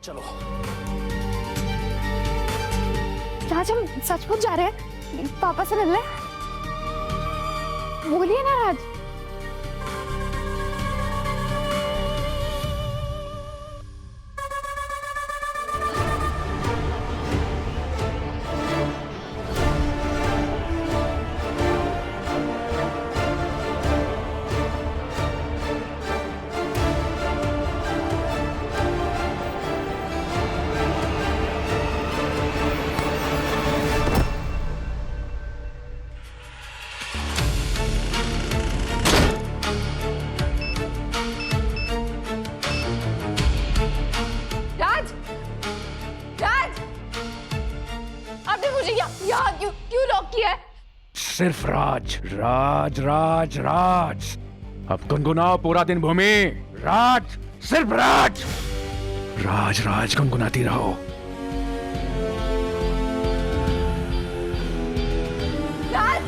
चलो। राज, हम सचमुच जा रहे हैं पापा से मिलने? बोलिए ना राज। यहाँ क्यों लॉक किया है? सिर्फ राज राज राज राज। अब गुनगुनाओ पूरा दिन भूमि। राज, सिर्फ राज राज राज गुनगुनाती रहो। राज!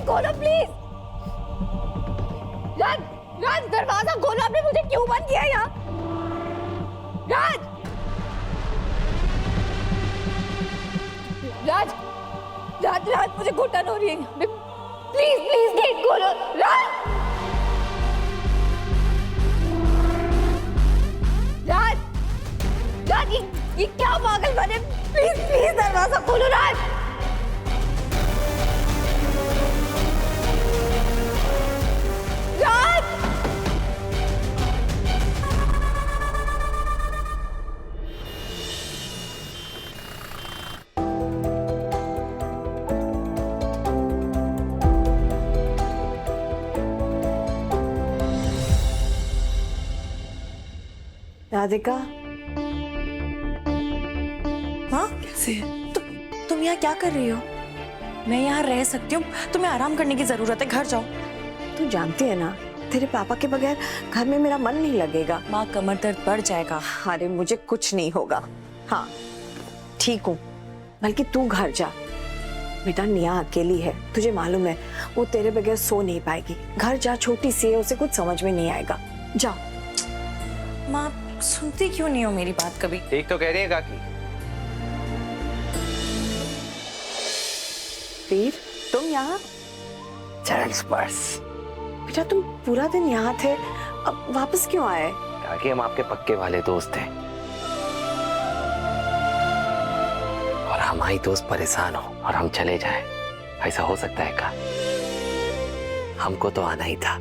खोलो प्लीज। राज, राज दरवाजा खोलो। आपने मुझे क्यों बंद किया यहाँ? राज, राज, राज, राज मुझे घुटन हो रही है। प्लीज प्लीज गेट खोलो। राज, राज, राज ये क्या पागल बने? प्लीज प्लीज दरवाजा खोलो राज। राधिका, हाँ कैसे? तुम यहाँ क्या कर रही हो? मैं यहाँ रह सकती हूँ, तुम्हें आराम करने की जरूरत है, घर जाओ। तू जानती है ना, तेरे पापा के बगैर घर में मेरा मन नहीं लगेगा। माँ, कमर दर्द बढ़ जाएगा। अरे मुझे कुछ नहीं होगा। हाँ ठीक हूँ, बल्कि तू घर जा। बेटा नेहा अकेली है, तुझे मालूम है वो तेरे बगैर सो नहीं पाएगी। घर जा, छोटी सी है, उसे कुछ समझ में नहीं आएगा। जाओ। माँ सुनती क्यों नहीं हो मेरी बात कभी? ठीक तो कह रही है काकी। वीर, तुम यहाँ? चरण स्पर्श। बेटा तुम पूरा दिन यहाँ थे, अब वापस क्यों आए? काकी हम आपके पक्के वाले दोस्त हैं और हमारी दोस्त परेशान हो और हम चले जाएं, ऐसा हो सकता है का? हमको तो आना ही था।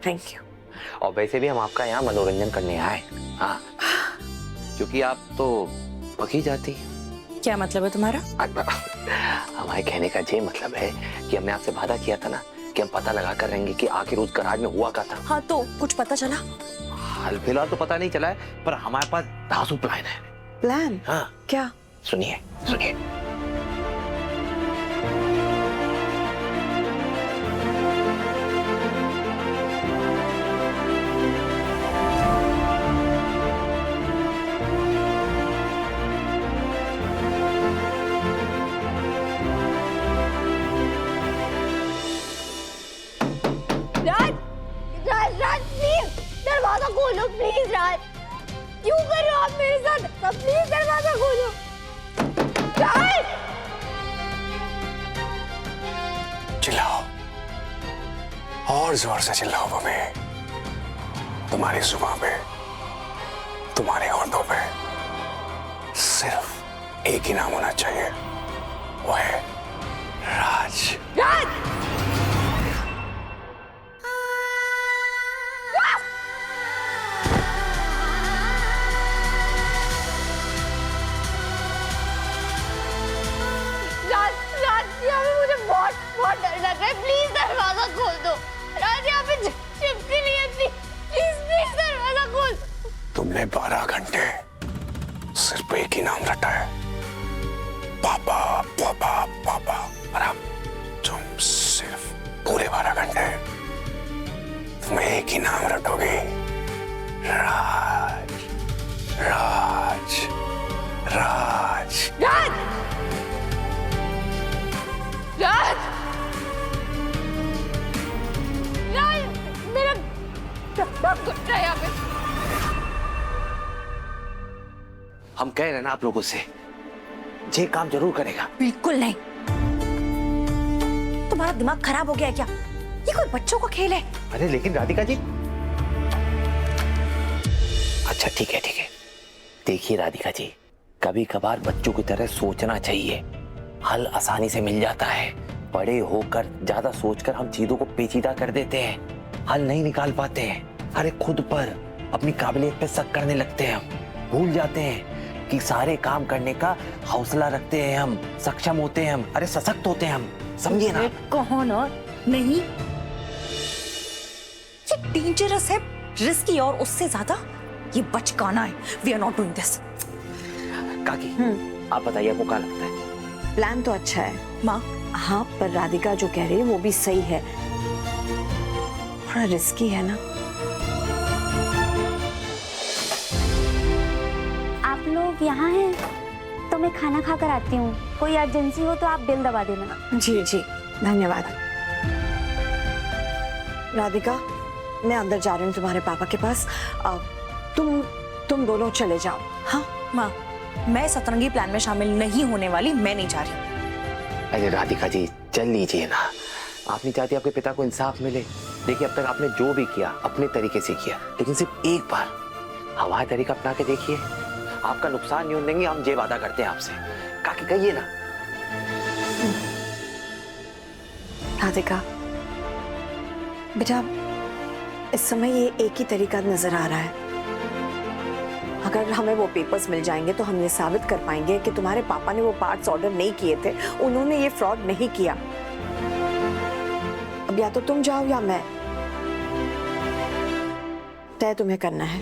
Thank you. और वैसे भी हम आपका यहाँ मनोरंजन करने आए। हाँ, क्योंकि आप तो पकी जाती। क्या मतलब है तुम्हारा? हमारे कहने का ये मतलब है कि हमने आपसे वादा किया था ना कि हम पता लगा कर रहेंगे कि आखिर उस गराज में हुआ क्या था। हाँ तो कुछ पता चला? हाल फिलहाल तो पता नहीं चला है, पर हमारे पास धांसू प्लान है। प्लान? हाँ क्या? सुनिए सुनिए। दरवाजा खोलो प्लीज। राज, क्यों कर रहे हो आप मेरे साथ? प्लीज दरवाजा खोलो। राज! चिल्लाओ, और जोर से चिल्लाओ मम्मी। तुम्हारी जुबान पे, तुम्हारे होंठों पे सिर्फ एक ही नाम होना चाहिए, वो है राज। राज! हमने 12 घंटे सिर्फ एक ही नाम रटा है, पापा पापा पापा। और अब तुम सिर्फ पूरे 12 घंटे तुम एक ही नाम रटोगे, राज राज राज। राज राज राज मेरा बहुत कुछ है यहाँ पे। हम कह रहे हैं ना आप लोगों से, ये काम जरूर करेगा। बिल्कुल नहीं। तुम्हारा दिमाग खराब हो गया है क्या? ये कोई बच्चों का खेल है। अरे लेकिन राधिका जी, अच्छा ठीक है ठीक है। देखिए राधिका जी, कभी कभार बच्चों की तरह सोचना चाहिए, हल आसानी से मिल जाता है। बड़े होकर ज्यादा सोचकर हम चीजों को पेचीदा कर देते हैं, हल नहीं निकाल पाते हैं। अरे खुद पर अपनी काबिलियत पे शक करने लगते हैं, हम भूल जाते हैं कि सारे काम करने का हौसला रखते हैं हम, सक्षम होते हैं हम, अरे सशक्त होते हैं हम, समझिए ना। कहो ना, नहीं ये डेंजरस है, रिस्की, और उससे ज्यादा ये बचकाना है। We are not doing this. काकी आप बताइए, आपको क्या लगता है? प्लान तो अच्छा है माँ, हाँ, पर राधिका जो कह रही है वो भी सही है, थोड़ा रिस्की है ना। आप लोग यहाँ हैं तो मैं खाना खाकर आती हूँ। कोई अर्जेंसी हो तो आप बिल दबा देना। जी जी, धन्यवाद। राधिका, मैं अंदर जा रही हूँ तुम्हारे पापा के पास, तुम दोनों चले जाओ। हाँ माँ, मैं सतरंगी प्लान में शामिल नहीं होने वाली, मैं नहीं जा रही। अरे राधिका जी चल लीजिए ना, आप नहीं चाहती आपके पिता को इंसाफ मिले? देखिए अब तक आपने जो भी किया अपने तरीके से किया, लेकिन सिर्फ एक बार हमारा तरीका अपना के देखिए, आपका नुकसान नहीं होने देंगे, हम ये वादा करते हैं आपसे। काकी कहिए ना। राधिका बेटा, इस समय ये एक ही तरीका नजर आ रहा है। अगर हमें वो पेपर्स मिल जाएंगे तो हम ये साबित कर पाएंगे कि तुम्हारे पापा ने वो पार्ट्स ऑर्डर नहीं किए थे, उन्होंने ये फ्रॉड नहीं किया। अब या तो तुम जाओ या मैं, तय तुम्हें करना है।